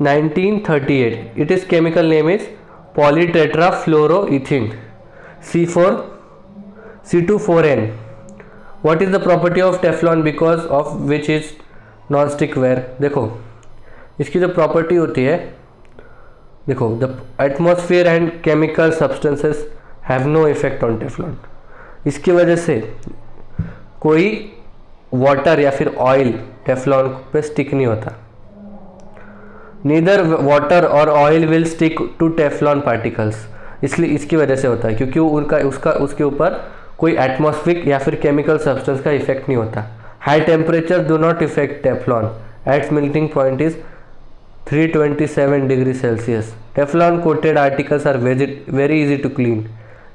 1938। It is chemical name is polytetrafluoroethene C2,4N। What is the property of Teflon because of which is non stick ware. देखो इसकी जो property होती है, देखो the atmosphere and chemical substances have no effect on Teflon. इसकी वजह से कोई वाटर या फिर ऑयल टेफ्लॉन पे स्टिक नहीं होता। नीदर वाटर और oil will stick to Teflon particles, इसलिए इसकी वजह से होता है क्योंकि उसके ऊपर कोई एटमॉस्फेरिक या फिर केमिकल सब्सटेंस का इफेक्ट नहीं होता। High temperature do not effect Teflon at melting point is 327 degree Celsius. Teflon coated articles are very easy to clean.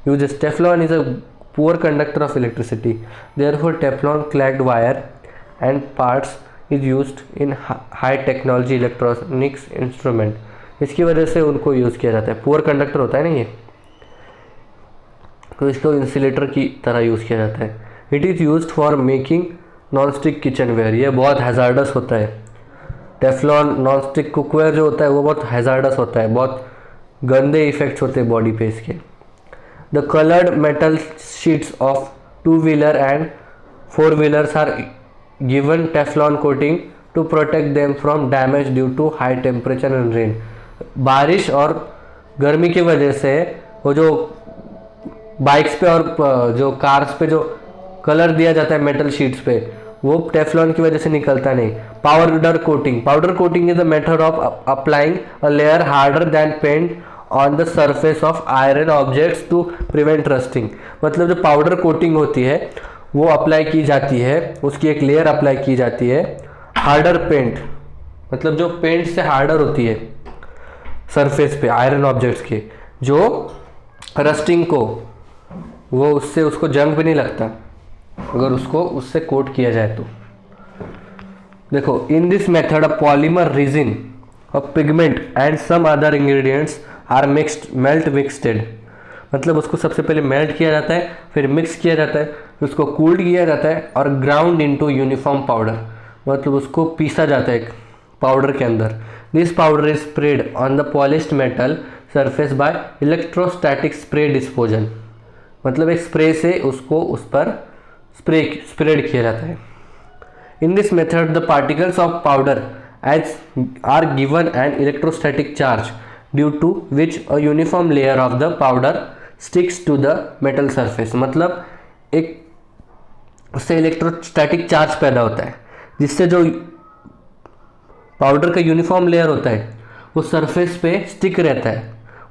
Uses Teflon is a poor conductor of electricity. Therefore, Teflon clad wire and parts is used in high technology electronics instrument. इसकी वजह से उनको use किया जाता है। Poor conductor होता है ना ये, तो इसको इंसुलेटर की तरह यूज़ किया जाता है। It is used for making non stick kitchen ware. ये बहुत हैजार्डस होता है। टेफ्लॉन नॉन स्टिक कुकवेयर जो होता है वो बहुत हैजार्डस होता है, बहुत गंदे इफेक्ट्स होते हैं बॉडी पे इसके। The colored metal sheets of two-wheeler and four-wheelers are given Teflon coating to protect them from damage due to high temperature and rain. बारिश और गर्मी की वजह से वो जो बाइक्स पे और जो कार्स पे जो कलर दिया जाता है मेटल शीट्स पे, वो टेफ्लॉन की वजह से निकलता नहीं। Powder coating is the method of applying a layer harder than paint on the surface of iron objects to prevent rusting. मतलब जो पाउडर कोटिंग होती है वो अप्लाई की जाती है, उसकी एक लेयर अप्लाई की जाती है। हार्डर पेंट मतलब जो पेंट से हार्डर होती है सरफेस पे आयरन ऑब्जेक्ट्स के, जो रस्टिंग को वो उसको जंग भी नहीं लगता अगर उसको उससे कोट किया जाए तो। देखो in this method a polymer resin a pigment and some other ingredients are mixed. मतलब उसको सबसे पहले मेल्ट किया जाता है, फिर मिक्स किया जाता है, फिर उसको कूल्ड किया जाता है और ग्राउंड इनटू यूनिफॉर्म पाउडर, मतलब उसको पीसा जाता है पाउडर के अंदर। This powder is spread on the polished metal surface by electrostatic spray disposal. मतलब एक स्प्रे से उसको उस पर स्प्रेड किया जाता है। In this method the particles of powder as are given an electrostatic charge due to which a uniform layer of the powder sticks to the metal surface. मतलब एक उससे इलेक्ट्रोस्टैटिक चार्ज पैदा होता है जिससे जो पाउडर का यूनिफॉर्म लेयर होता है वो सरफेस पे स्टिक रहता है,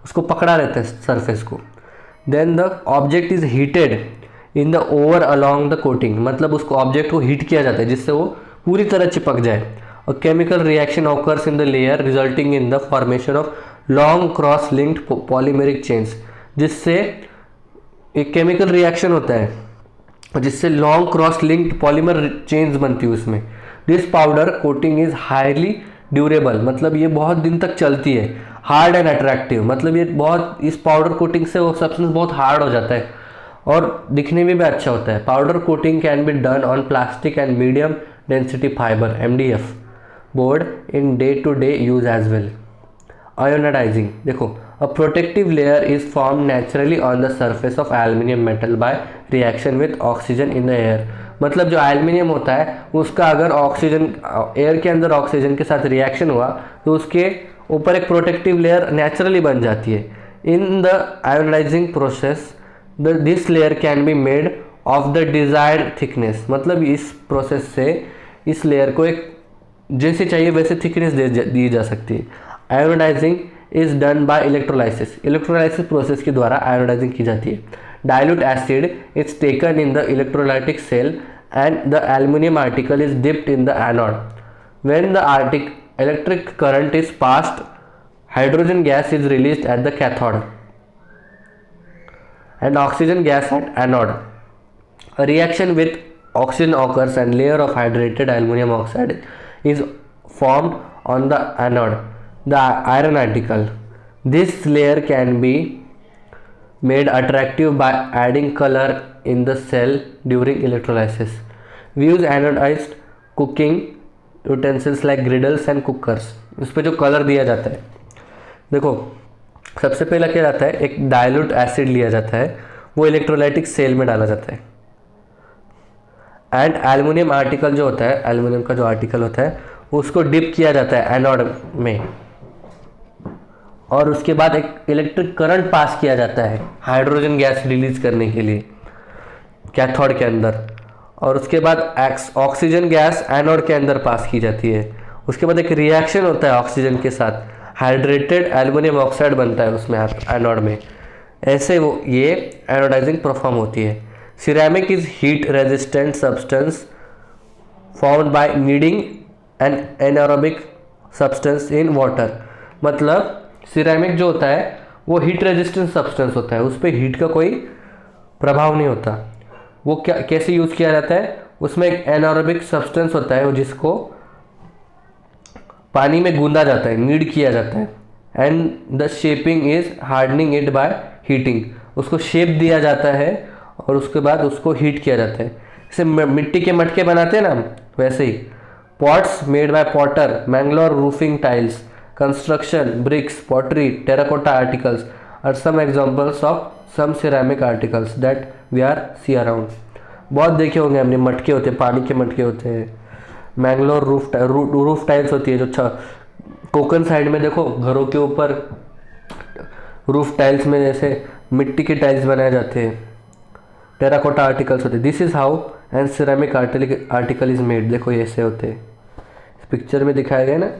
उसको पकड़ा रहता है सरफेस को। Then the object is heated in the over along the coating, मतलब उसको ऑब्जेक्ट को हीट किया जाता है जिससे वो पूरी तरह चिपक जाए। A chemical reaction occurs in the layer resulting in the formation of long cross linked polymeric chains, जिससे एक केमिकल रिएक्शन होता है जिससे long cross linked polymer chains बनती है उसमें। This powder coating is highly durable, मतलब ये बहुत दिन तक चलती है। हार्ड एंड अट्रैक्टिव, मतलब ये बहुत, इस पाउडर कोटिंग से वो सब्सटेंस बहुत हार्ड हो जाता है और दिखने में भी अच्छा होता है। Powder coating can be done on plastic and medium density fibre MDF board in day to day use as well. Ionising, देखो, a protective layer is form naturally on the surface of aluminium metal by reaction with oxygen in the air, मतलब जो aluminium होता है उसका अगर oxygen, air के अंदर oxygen के साथ रिएक्शन हुआ तो उसके ऊपर एक प्रोटेक्टिव लेयर नेचुरली बन जाती है। In the ionising process this layer can be made of the desired thickness, मतलब इस प्रोसेस से इस लेयर को एक जैसे चाहिए वैसे थिकनेस दी जा सकती है। Ionising is done by electrolysis, electrolysis process के द्वारा आयोनाइजिंग की जाती है। Dilute acid is taken in the electrolytic cell and the aluminum article is dipped in the anode. When the electric current is passed, hydrogen gas is released at the cathode and oxygen gas at anode. A reaction with oxygen occurs and layer of hydrated aluminum oxide is formed on the anode, the iron article. This layer can be made attractive by adding color in the cell during electrolysis. We use anodized cooking utensils like griddles and cookers. उस पर जो colour दिया जाता है, देखो सबसे पहला क्या जाता है, एक डाइल्यूट एसिड लिया जाता है, वो इलेक्ट्रोलाइटिक सेल में डाला जाता है एंड एल्युमिनियम आर्टिकल जो होता है, एल्युमिनियम का जो आर्टिकल होता है उसको डिप किया जाता है एनोड में और उसके बाद एक इलेक्ट्रिक करंट पास किया जाता है हाइड्रोजन गैस रिलीज करने के लिए कैथोड के अंदर, और उसके बाद ऑक्सीजन गैस एनोड के अंदर पास की जाती है। उसके बाद एक रिएक्शन होता है ऑक्सीजन के साथ, हाइड्रेटेड एल्युमिनियम ऑक्साइड बनता है उसमें एनोड में। ऐसे वो ये एनोडाइजिंग परफॉर्म होती है। Ceramic is heat resistant substance formed by kneading an anaerobic substance in water, मतलब सिरेमिक जो होता है वो हीट रेजिस्टेंट सब्सटेंस होता है, उस पर हीट का कोई प्रभाव नहीं होता। वो क्या कैसे यूज़ किया जाता है, उसमें एक एनारोबिक सब्सटेंस होता है जिसको पानी में गूंदा जाता है, नीड किया जाता है and the shaping is hardening it by heating, उसको शेप दिया जाता है और उसके बाद उसको हीट किया जाता है। जैसे मिट्टी के मटके बनाते हैं ना हम, वैसे ही। Pots made by potter, Mangalore roofing tiles, construction, bricks, pottery, terracotta articles are some examples of some ceramic articles that we are see around. बहुत देखे होंगे हमने, मटके होते हैं, पानी के मटके होते हैं, मैंगलोर रूफ टाइल्स होती है जो कोकन साइड में देखो घरों के ऊपर रूफ टाइल्स में जैसे मिट्टी के टाइल्स बनाए जाते हैं, टेराकोटा आर्टिकल्स होते हैं। This is how and ceramic article is made, देखो ये ऐसे होते हैं, इस पिक्चर में दिखाया गया ना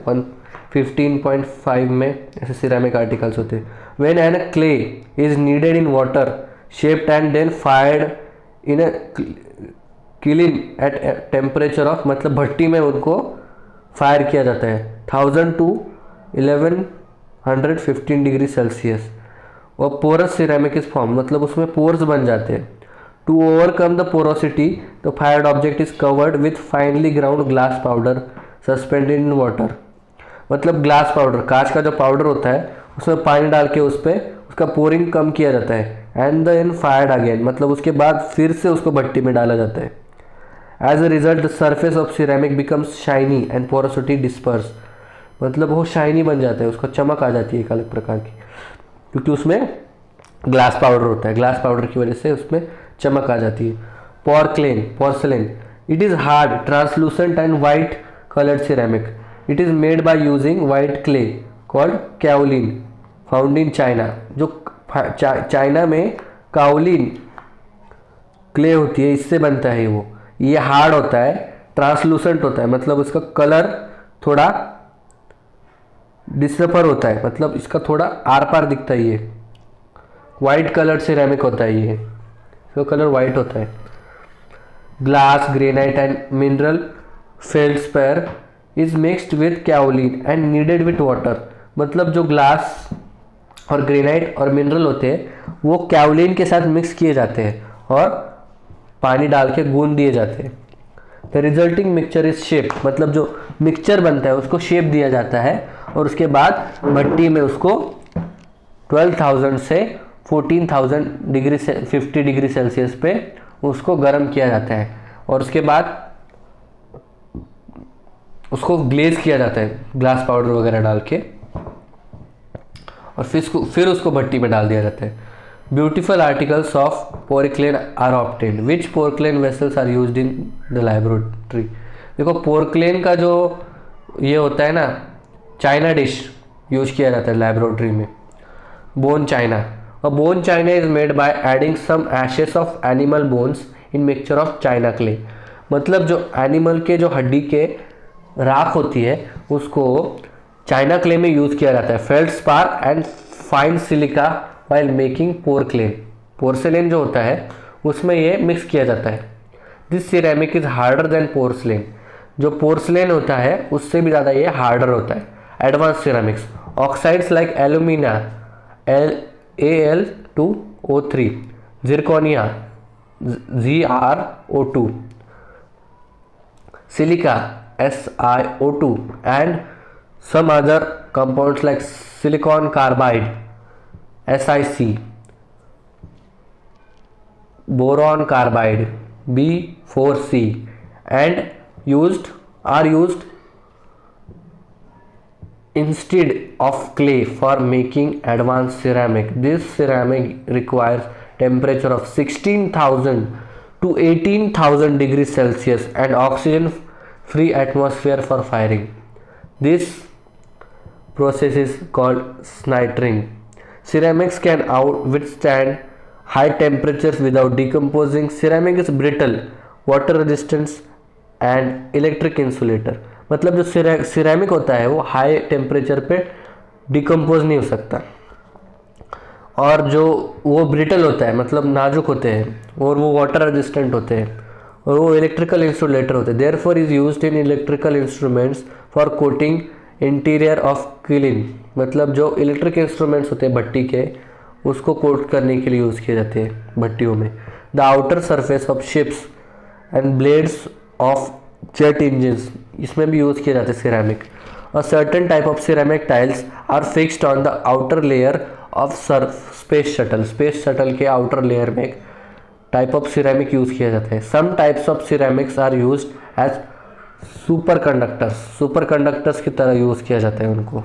15.5 में ऐसे सिरेमिक आर्टिकल्स होते हैं। When an clay is kneaded in water shaped and then fired in a kiln at temperature of, मतलब भट्टी में उनको फायर किया जाता है 1000 to 1115 डिग्री सेल्सियस। और पोरस सिरेमिक इज फॉर्म, मतलब उसमें पोर्स बन जाते हैं। To overcome the porosity the fired object is covered with finely ground glass powder suspended in water, मतलब ग्लास पाउडर, कांच का जो पाउडर होता है उसमें पानी डाल के उस पर उसका पोरिंग कम किया जाता है एंड देन फायर्ड अगेन, मतलब उसके बाद फिर से उसको भट्टी में डाला जाता है। As a result the surface of ceramic becomes shiny and porosity disperse, मतलब वो शाइनी बन जाता है, उसको चमक आ जाती है एक अलग प्रकार की, क्योंकि उसमें ग्लास पाउडर होता है, ग्लास पाउडर की वजह से उसमें चमक आ जाती है। Porcelain it is hard translucent and white coloured ceramic, it is made by using white clay called kaolin found in China, जो चाइना में काओलिन क्ले होती है इससे बनता है वो। ये हार्ड होता है, ट्रांसलूसेंट होता है, मतलब उसका कलर थोड़ा डिसपर होता है, मतलब इसका थोड़ा आर पार दिखता है। ये वाइट कलर सिरेमिक होता है, ये इसका कलर वाइट होता है। Glass, granite and mineral feldspar is mixed with kaolin and kneaded with water. मतलब जो ग्लास और ग्रेनाइट और मिनरल होते हैं वो काओलिन के साथ मिक्स किए जाते हैं और पानी डाल के गूंद दिए जाते हैं। The resulting mixture is shape, मतलब जो मिक्सचर बनता है उसको शेप दिया जाता है और उसके बाद भट्टी में उसको 12,000 से 14,000 डिग्री से 50 डिग्री सेल्सियस पे उसको गर्म किया जाता है और उसके बाद उसको ग्लेज किया जाता है ग्लास पाउडर वगैरह डाल के और फिर उसको भट्टी में डाल दिया जाता है। Beautiful articles of porcelain are obtained, which porcelain vessels are used in the laboratory. देखो पोर्क्लेन का जो ये होता है ना, चाइना डिश यूज किया जाता है लैबोरेटरी में, बोन चाइना। और bone china is made by adding some ashes of animal bones in mixture of china clay. मतलब जो एनिमल के जो हड्डी के राख होती है उसको चाइना क्ले में यूज किया जाता है। Feldspar and fine silica while making porcelain. Porcelain जो होता है उसमें ये मिक्स किया जाता है। This ceramic is harder than porcelain. जो पोर्सलेन होता है उससे भी ज़्यादा ये हार्डर होता है। Advance ceramics oxides like alumina Al2O3, zirconia ZrO2, silica SiO2 and some other compounds like silicon carbide SiC, boron carbide B4C and are used instead of clay for making advanced ceramic. This ceramic requires temperature of 16,000 to 18,000 degrees Celsius and oxygen free atmosphere for firing. This process is called sintering. Ceramics can withstand high temperatures without decomposing. Ceramic is brittle, water resistant and electric insulator. मतलब जो ceramic होता है वो high temperature पे decompose नहीं हो सकता और जो वो ब्रिटल होता है मतलब नाजुक होते हैं और वो वाटर रेजिस्टेंट होते हैं और वो इलेक्ट्रिकल इंसुलेटर होते हैं। Therefore is used in electrical instruments for coating interior of kiln. मतलब जो इलेक्ट्रिक इंस्ट्रूमेंट्स होते हैं भट्टी के उसको कोट करने के लिए यूज़ किए जाते हैं भट्टियों में। The outer surface of ships and blades of jet engines, इसमें भी यूज़ किया जाता है ceramic. A certain type of ceramic tiles are fixed on the outer layer of space shuttle. Space shuttle के आउटर लेयर में एक type of ceramic use किया जाता है। Some types of ceramics are used as super conductors. Super conductors की तरह use किया जाता है उनको।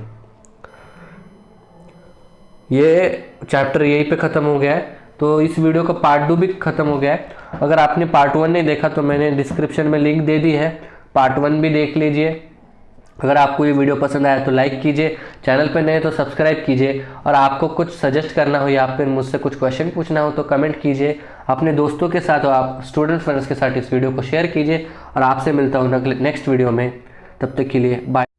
ये चैप्टर यहीं पे ख़त्म हो गया है, तो इस वीडियो का पार्ट 2 भी ख़त्म हो गया है। अगर आपने पार्ट 1 नहीं देखा तो मैंने डिस्क्रिप्शन में लिंक दे दी है, पार्ट 1 भी देख लीजिए। अगर आपको ये वीडियो पसंद आया तो लाइक कीजिए, चैनल पर नए तो सब्सक्राइब कीजिए और आपको कुछ सजेस्ट करना हो या फिर मुझसे कुछ क्वेश्चन पूछना हो तो कमेंट कीजिए। अपने दोस्तों के साथ और आप स्टूडेंट फ्रेंड्स के साथ इस वीडियो को शेयर कीजिए और आपसे मिलता हूँ नेक्स्ट वीडियो में। तब तक के लिए बाय।